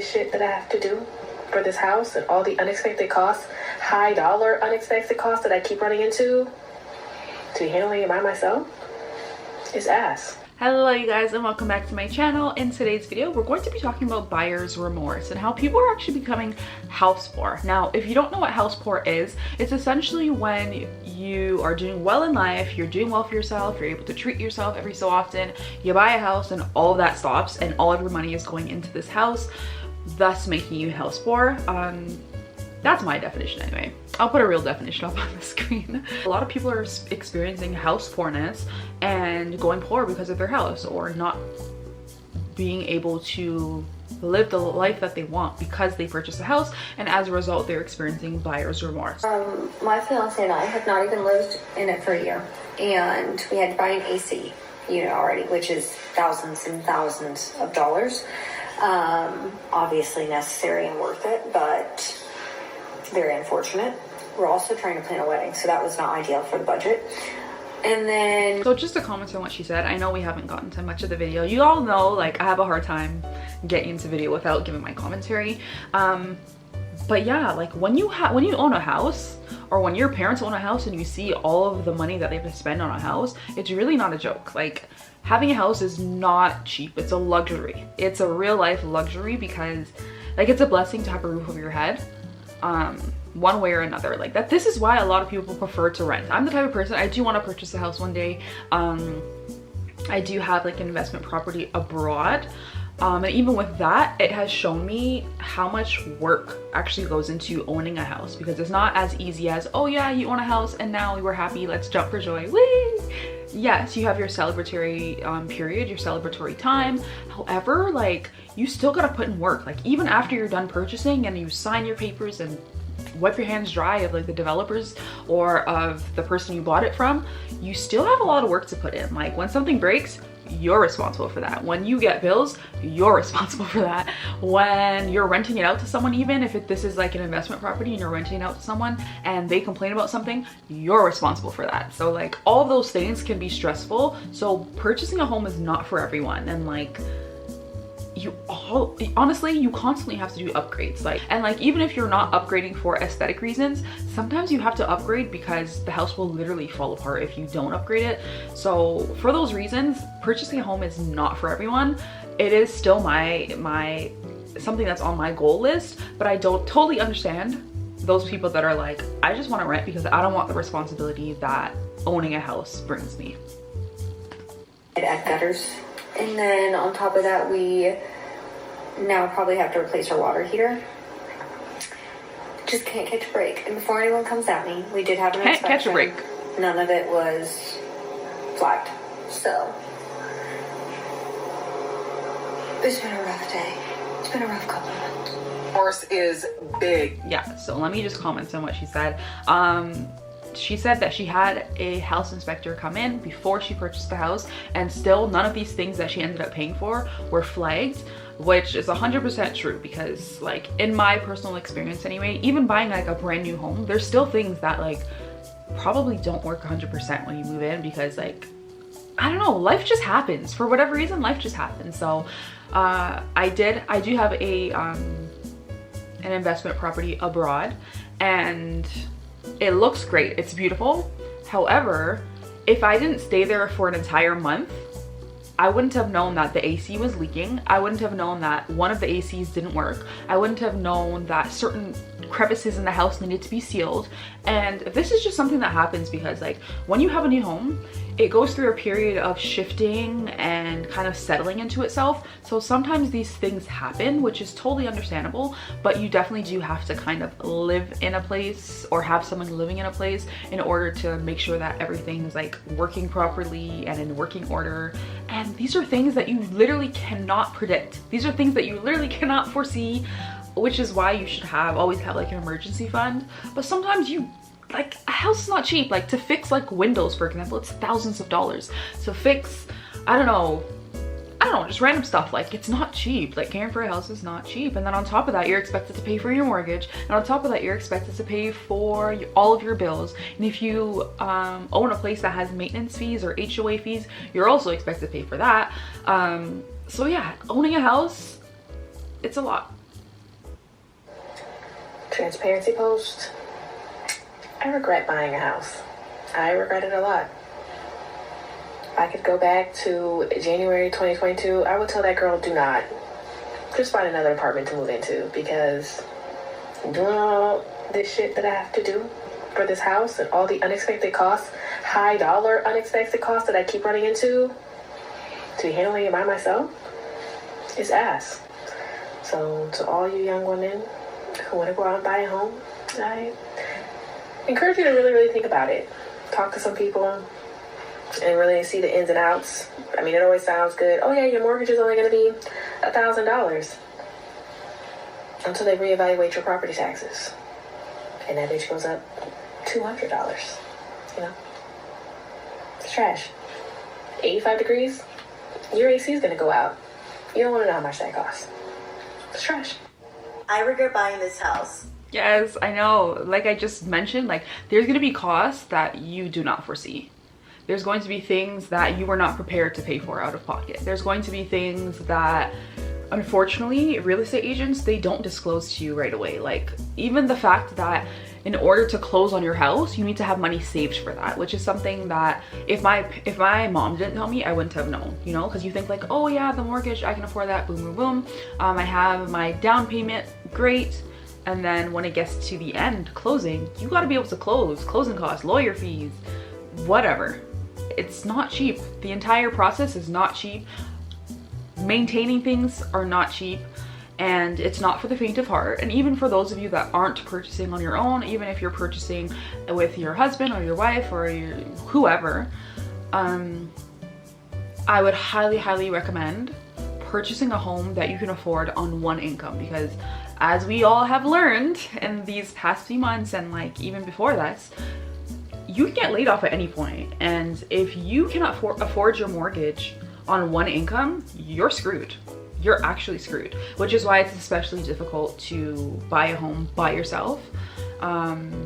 shit that I have to do for this house and all the unexpected costs, high dollar unexpected costs that I keep running into, to be handling it by myself is ass. Hello you guys, and welcome back to my channel. In today's video we're going to be talking about buyer's remorse and how people are actually becoming house poor. Now if you don't know what house poor is, it's essentially when you are doing well in life, you're doing well for yourself, you're able to treat yourself every so often, you buy a house and all of that stops and all of your money is going into this house, thus making you house poor. That's my definition anyway. I'll put a real definition up on the screen. A lot of people are experiencing house poorness and going poor because of their house, or not being able to live the life that they want because they purchased a house, and as a result they're experiencing buyer's remorse. My fiance and I have not even lived in it for a year, and we had to buy an AC unit already, which is thousands and thousands of dollars. Obviously necessary and worth it, but very unfortunate. We're also trying to plan a wedding, so that was not ideal for the budget. And then, so just to comment on what she said, I know we haven't gotten to much of the video. You all know, like, I have a hard time getting into video without giving my commentary. But yeah, like when you own a house, or when your parents own a house and you see all of the money that they have to spend on a house, it's really not a joke. Like, having a house is not cheap. It's a luxury. It's a real life luxury, because like, it's a blessing to have a roof over your head. One way or another, like that. This is why a lot of people prefer to rent. I'm the type of person, I do want to purchase a house one day. I do have like an investment property abroad, and even with that, it has shown me how much work actually goes into owning a house, because it's not as easy as, oh yeah, you own a house and now we're happy, let's jump for joy, whee! Yes, you have your celebratory period, your celebratory time. However, like, you still gotta put in work. Like, even after you're done purchasing and you sign your papers and wipe your hands dry of like the developers or of the person you bought it from, you still have a lot of work to put in. Like, when something breaks, you're responsible for that. When you get bills, you're responsible for that. When you're renting it out to someone, even if this is like an investment property and you're renting it out to someone and they complain about something, you're responsible for that. So like, all of those things can be stressful. So purchasing a home is not for everyone. And like, honestly, you constantly have to do upgrades. Like, and like, even if you're not upgrading for aesthetic reasons, sometimes you have to upgrade because the house will literally fall apart if you don't upgrade it. So for those reasons, purchasing a home is not for everyone. It is still my something that's on my goal list, but I don't totally understand those people that are like, I just want to rent because I don't want the responsibility that owning a house brings me. at gutters. And then on top of that, we now probably have to replace our water heater. Just can't catch a break. And before anyone comes at me, we did have an inspection. Can't catch a break. None of it was flagged. So it's been a rough day. It's been a rough couple of months. Remorse is big. Yeah, so let me just comment on what she said. She said that she had a house inspector come in before she purchased the house, and still none of these things that she ended up paying for were flagged, which is 100% true, because like, in my personal experience anyway, even buying like a brand new home, there's still things that like probably don't work 100% when you move in, because like, I don't know, life just happens. For whatever reason, life just happens. So I do have a an investment property abroad, and it looks great, it's beautiful. However, if I didn't stay there for an entire month, I wouldn't have known that the AC was leaking. I wouldn't have known that one of the ACs didn't work. I wouldn't have known that certain crevices in the house needed to be sealed. And this is just something that happens because like, when you have a new home, it goes through a period of shifting and kind of settling into itself. So sometimes these things happen, which is totally understandable, but you definitely do have to kind of live in a place or have someone living in a place in order to make sure that everything is like working properly and in working order. And these are things that you literally cannot predict. These are things that you literally cannot foresee, which is why you should always have like an emergency fund. But sometimes like, a house is not cheap. Like, to fix like windows, for example, it's thousands of dollars. To fix, I don't know, just random stuff. Like, it's not cheap. Like, caring for a house is not cheap. And then on top of that, you're expected to pay for your mortgage. And on top of that, you're expected to pay for all of your bills. And if you own a place that has maintenance fees or HOA fees, you're also expected to pay for that. So yeah, owning a house, it's a lot. Transparency post. I regret buying a house. I regret it a lot. If I could go back to January 2022, I would tell that girl, do not. Just find another apartment to move into, because doing all this shit that I have to do for this house and all the unexpected costs, high dollar unexpected costs that I keep running into to be handling it by myself is ass. So to all you young women who want to go out and buy a home, I encourage you to really, really think about it. Talk to some people and really see the ins and outs. I mean, it always sounds good. Oh yeah, your mortgage is only going to be $1,000 until they reevaluate your property taxes, and that bitch goes up $200. You know, it's trash. 85 degrees, your AC is going to go out. You don't want to know how much that costs. It's trash. I regret buying this house. Yes, I know. Like I just mentioned, like there's going to be costs that you do not foresee. There's going to be things that you were not prepared to pay for out of pocket. There's going to be things that, unfortunately, real estate agents, they don't disclose to you right away. Like even the fact that in order to close on your house, you need to have money saved for that, which is something that if my mom didn't tell me, I wouldn't have known, you know, because you think like, oh yeah, the mortgage, I can afford that, boom, boom, boom. I have my down payment, great. And then when it gets to the end, closing, you got to be able to close, closing costs, lawyer fees, whatever. It's not cheap. The entire process is not cheap. Maintaining things are not cheap, and it's not for the faint of heart. And even for those of you that aren't purchasing on your own, even if you're purchasing with your husband or your wife or your whoever, I would highly, highly recommend purchasing a home that you can afford on one income, because as we all have learned in these past few months and like even before this, you can get laid off at any point. And if you cannot afford your mortgage on one income, you're screwed. You're actually screwed, which is why it's especially difficult to buy a home by yourself,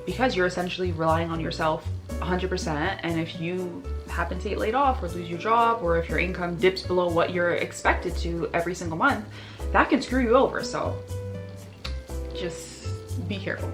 because you're essentially relying on yourself 100%. And if you happen to get laid off or lose your job, or if your income dips below what you're expected to every single month, that can screw you over. So just be careful.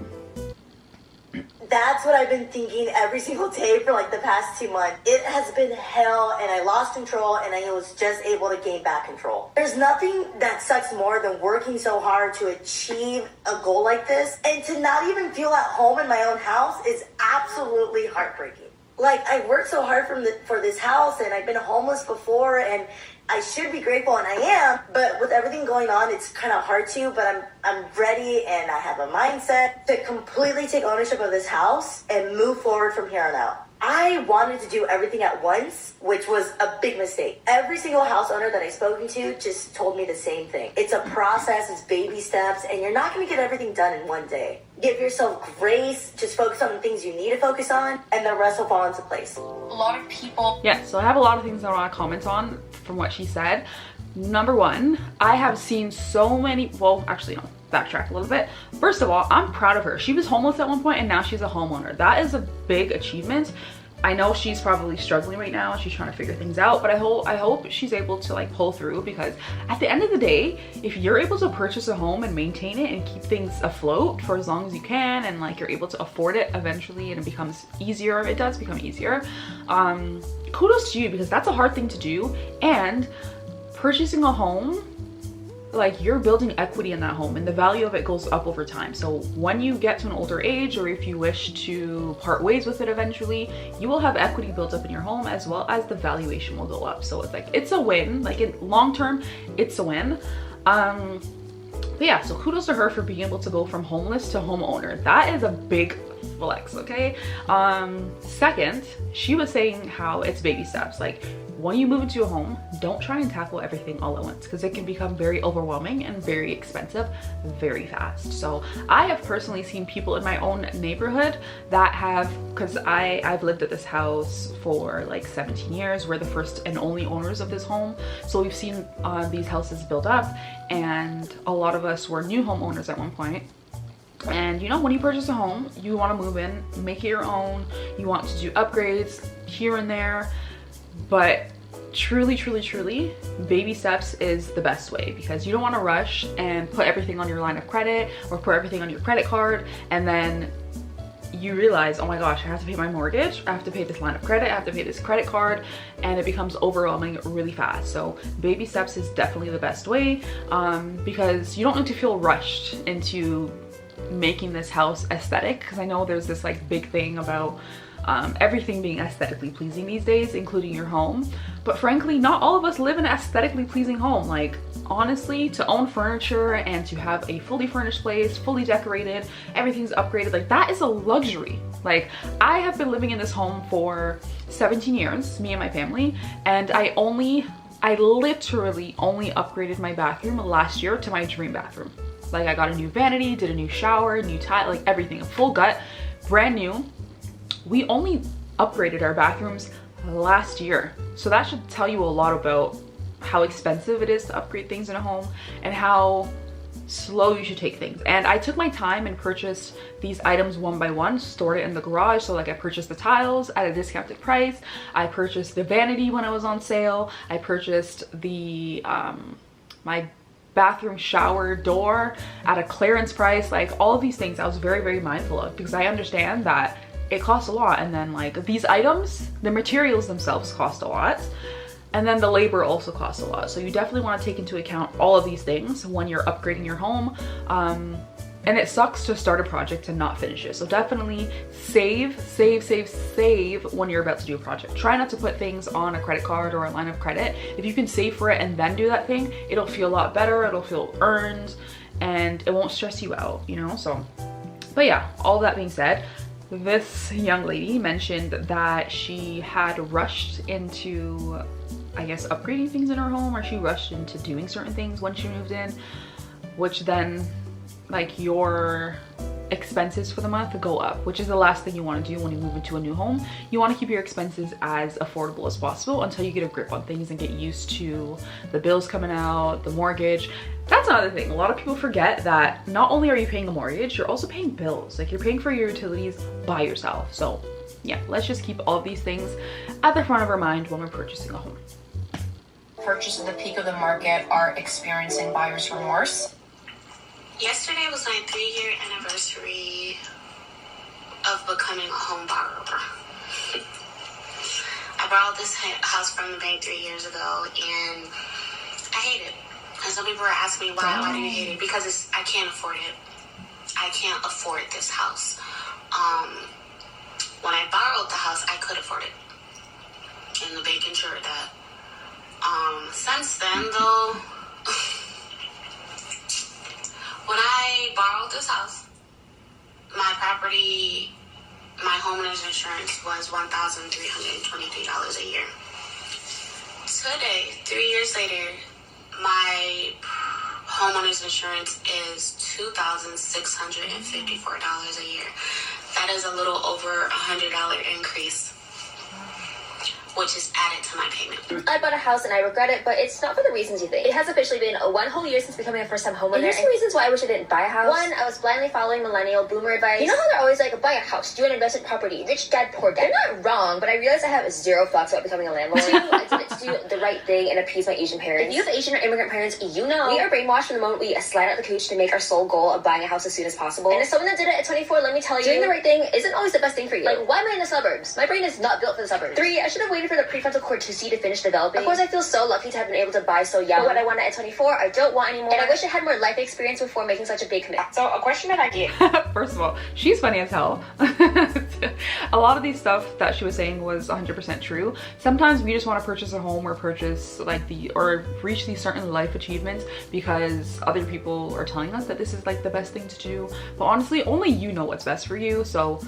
That's what I've been thinking every single day for like the past 2 months. It has been hell, and I lost control, and I was just able to gain back control. There's nothing that sucks more than working so hard to achieve a goal like this, and to not even feel at home in my own house is absolutely heartbreaking. Like, I worked so hard for this house, and I've been homeless before, and I should be grateful, and I am, but with everything going on, it's kind of hard to, but I'm ready, and I have a mindset to completely take ownership of this house and move forward from here on out. I wanted to do everything at once, which was a big mistake. Every single house owner that I've spoken to just told me the same thing. It's a process, it's baby steps, and you're not going to get everything done in one day. Give yourself grace, just focus on the things you need to focus on, and the rest will fall into place. A lot of people... Yeah, so I have a lot of things I want to comment on from what she said. Number one, I have seen so many, well, actually no, backtrack a little bit. First of all, I'm proud of her. She was homeless at one point and now she's a homeowner. That is a big achievement. I know she's probably struggling right now. She's trying to figure things out, but I hope she's able to like pull through, because at the end of the day, if you're able to purchase a home and maintain it and keep things afloat for as long as you can, and like you're able to afford it eventually and it becomes easier, it does become easier, kudos to you, because that's a hard thing to do. And purchasing a home, like you're building equity in that home and the value of it goes up over time. So when you get to an older age, or if you wish to part ways with it eventually, you will have equity built up in your home, as well as the valuation will go up. So it's like, it's a win. Like in long term, it's a win. But yeah, so kudos to her for being able to go from homeless to homeowner. That is a big flex, okay? Second, she was saying how it's baby steps. Like when you move into a home, don't try and tackle everything all at once, because it can become very overwhelming and very expensive very fast. So I have personally seen people in my own neighborhood that have, because I've lived at this house for like 17 years. We're the first and only owners of this home. So we've seen these houses build up, and a lot of us were new homeowners at one point. And you know, when you purchase a home, you want to move in, make it your own. You want to do upgrades here and there, but truly, baby steps is the best way, because you don't want to rush and put everything on your line of credit or put everything on your credit card, and then you realize, oh my gosh, I have to pay my mortgage, I have to pay this line of credit, I have to pay this credit card, and it becomes overwhelming really fast. So baby steps is definitely the best way, because you don't need to feel rushed into making this house aesthetic, because I know there's this like big thing about everything being aesthetically pleasing these days, including your home. But frankly, not all of us live in an aesthetically pleasing home. Like, honestly, to own furniture and to have a fully furnished place, fully decorated, everything's upgraded, like that is a luxury. Like, I have been living in this home for 17 years, me and my family, and I literally only upgraded my bathroom last year to my dream bathroom. Like, I got a new vanity, did a new shower, new tile, like everything, a full gut, brand new. We only upgraded our bathrooms last year. So that should tell you a lot about how expensive it is to upgrade things in a home and how slow you should take things. And I took my time and purchased these items one by one, stored it in the garage. So like, I purchased the tiles at a discounted price. I purchased the vanity when it was on sale. I purchased the my bathroom shower door at a clearance price. Like, all of these things I was very mindful of, because I understand that it costs a lot. And then like, these items, the materials themselves cost a lot, and then the labor also costs a lot. So you definitely want to take into account all of these things when you're upgrading your home. And it sucks to start a project and not finish it. So definitely save when you're about to do a project. Try not to put things on a credit card or a line of credit. If you can save for it and then do that thing, it'll feel a lot better, it'll feel earned, and it won't stress you out, you know? So, but yeah, all that being said, this young lady mentioned that she had rushed into, I guess, upgrading things in her home, or she rushed into doing certain things when she moved in, which then, like, your expenses for the month go up, which is the last thing you want to do when you move into a new home. You want to keep your expenses as affordable as possible until you get a grip on things and get used to the bills coming out, the mortgage. That's another thing. A lot of people forget that not only are you paying a mortgage, you're also paying bills. Like, you're paying for your utilities by yourself. So yeah, let's just keep all of these things at the front of our mind when we're purchasing a home. Purchase at the peak of the market are experiencing buyer's remorse. Yesterday was my 3-year anniversary of becoming a home buyer. I borrowed this house from the bank 3 years ago, and I hate it. And some people are asking me, why do you hate it? Because I can't afford it. I can't afford this house. When I borrowed the house, I could afford it, and the bank insured that. Since then, though, when I borrowed this house, my property, my homeowner's insurance was $1,323 a year. Today, 3 years later, my homeowner's insurance is $2,654 a year. That is a little over $100 increase, which is added to my payment. I bought a house and I regret it, but it's not for the reasons you think. It has officially been 1 whole year since becoming a first-time homeowner. And here's some reasons why I wish I didn't buy a house. 1, I was blindly following millennial boomer advice. You know how they're always like, buy a house, do an investment property, rich dad, poor dad. They're not wrong, but I realized I have 0 thoughts about becoming a landlord. 2, I did it to do the right thing and appease my Asian parents. If you have Asian or immigrant parents, you know we are brainwashed from the moment we slide out the cooch to make our sole goal of buying a house as soon as possible. And as someone that did it at 24, let me tell you, doing the right thing isn't always the best thing for you. Like, why am I in the suburbs? My brain is not built for the suburbs. 3, I should have waited for the prefrontal cortex to finish developing. Of course, I feel so lucky to have been able to buy so young. But what I wanted at 24, I don't want anymore. And I wish I had more life experience before making such a big commitment. So a question that I get. First of all, she's funny as hell. A lot of these stuff that she was saying was 100% true. Sometimes we just want to purchase a home or purchase like or reach these certain life achievements because other people are telling us that this is like the best thing to do. But honestly, only you know what's best for you. So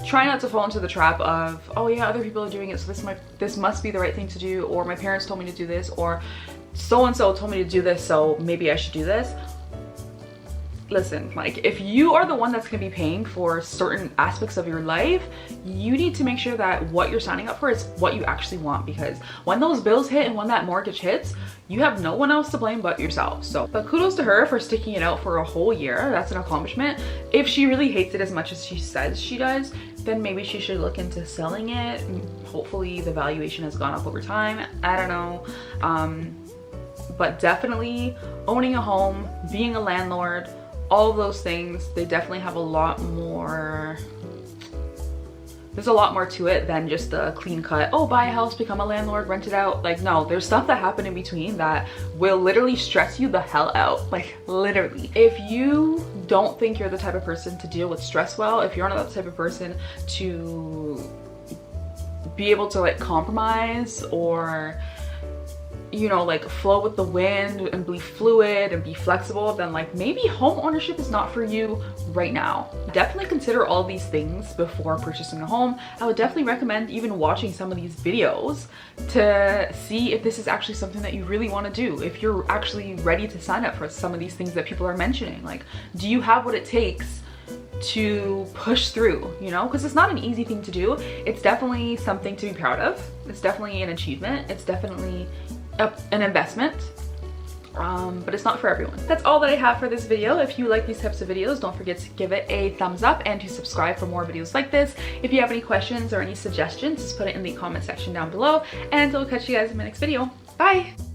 try not to fall into the trap of, oh yeah, other people are doing it, so this must be the right thing to do, or my parents told me to do this, or so-and-so told me to do this, so maybe I should do this. Listen, like, if you are the one that's going to be paying for certain aspects of your life, you need to make sure that what you're signing up for is what you actually want, because when those bills hit and when that mortgage hits, you have no one else to blame but yourself. So, but kudos to her for sticking it out for a whole year. That's an accomplishment. If she really hates it as much as she says she does, then maybe she should look into selling it. Hopefully the valuation has gone up over time. I don't know. But definitely owning a home, being a landlord, all of those things, they definitely have a lot more, there's a lot more to it than just the clean cut, oh, buy a house, become a landlord, rent it out. Like, no, there's stuff that happen in between that will literally stress you the hell out, like literally. If you don't think you're the type of person to deal with stress well, if you're not the type of person to be able to like compromise or, you know, like flow with the wind and be fluid and be flexible, then like maybe home ownership is not for you right now. Definitely consider all these things before purchasing a home. I would definitely recommend even watching some of these videos to see if this is actually something that you really want to do. If you're actually ready to sign up for some of these things that people are mentioning, like, do you have what it takes to push through, you know? Because it's not an easy thing to do. It's definitely something to be proud of. It's definitely an achievement. It's definitely an investment, but it's not for everyone. That's all that I have for this video. If you like these types of videos, don't forget to give it a thumbs up and to subscribe for more videos like this. If you have any questions or any suggestions, just put it in the comment section down below, and I'll catch you guys in my next video. Bye!